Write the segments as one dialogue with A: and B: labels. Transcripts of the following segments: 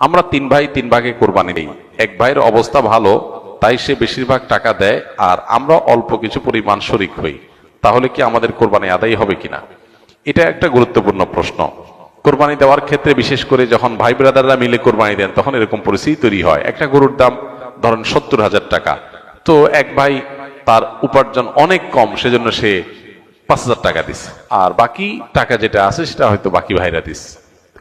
A: আমরা তিন ভাই তিন ভাগে কোরবানি দিই। এক ভাইয়ের অবস্থা ভালো, তাই সে বেশিরভাগ টাকা দেয়, আর আমরা অল্প কিছু পরিমাণ শরিক হই। তাহলে কি আমাদের কোরবানি আদায় হবে কিনা? এটা একটা গুরুত্বপূর্ণ প্রশ্ন। কোরবানি দেওয়ার ক্ষেত্রে বিশেষ করে যখন ভাই ব্রাদাররা মিলে কোরবানি দেন, তখন এরকম পরিস্থিতি তৈরি হয়। একটা গরুর দাম ধরেন 70,000 টাকা, তো এক ভাই তার উপার্জন অনেক কম, সেজন্য সে 5,000 টাকা দিচ্ছে, আর বাকি টাকা যেটা আছে সেটা হয়তো বাকি ভাইরা দিচ্ছে।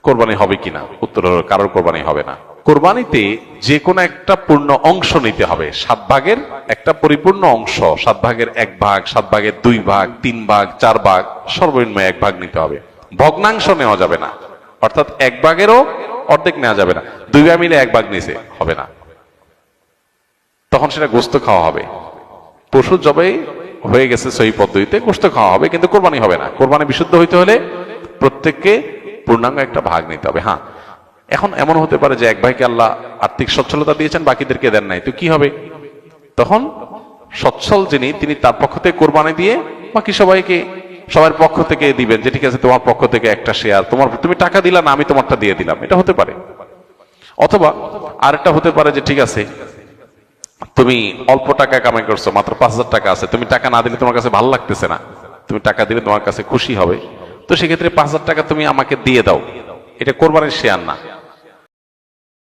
A: কোরবানি হবে কিনা? উত্তর হলো কারোর কোরবানি হবে না। কোরবানিতে যে কোনো একটা পূর্ণ অংশ নিতে হবে, 7 ভাগের একটা পরিপূর্ণ অংশ, 7 ভাগের 1 ভাগ, 7 ভাগের 2 ভাগ, 3 ভাগ, 4 ভাগ, সর্বনিম্ন 1 ভাগ নিতে হবে। ভগ্নাংশ নেওয়া যাবে না, অর্থাৎ 1 ভাগেরও অর্ধেক নেওয়া যাবে না। 2 ভাই মিলে 1 ভাগ নিছে, হবে না, তখন সেটা গোস্ত খাওয়া হবে। পশু জবাই হয়ে গেছে সহি পদ্ধতিতে, গোস্ত খাওয়া হবে, কিন্তু কোরবানি হবে না। কোরবানি বিশুদ্ধ হইতে হলে প্রত্যেককে পূর্ণাঙ্গ একটা ভাগ নিতে হবে। হ্যাঁ, এখন এমন হতে পারে যে এক ভাইকে আল্লাহ আর্থিক সচ্ছলতা দিয়েছেন, বাকিদেরকে দেন নাই, তো কি হবে? তখন সচ্ছল যিনি, তিনি তার পক্ষ থেকে কোরবানি দিয়ে বাকি সবাইকে, সবার পক্ষ থেকে দিবেন যে ঠিক আছে, তোমার পক্ষ থেকে একটা শেয়ার, তুমি টাকা দিলা না, আমি তোমারটা দিয়ে দিলাম, এটা হতে পারে। অথবা আরেকটা হতে পারে যে ঠিক আছে, তুমি অল্প টাকা কামাই করছো, মাত্র 5,000 টাকা আছে, তুমি টাকা না দিলে তোমার কাছে ভালো লাগতেছে না, তুমি টাকা দিলে তোমার কাছে খুশি হবে, তো সেক্ষেত্রে 5,000 টাকা তুমি আমাকে দিয়ে দাও, এটা কোরবানির শেয়ার না।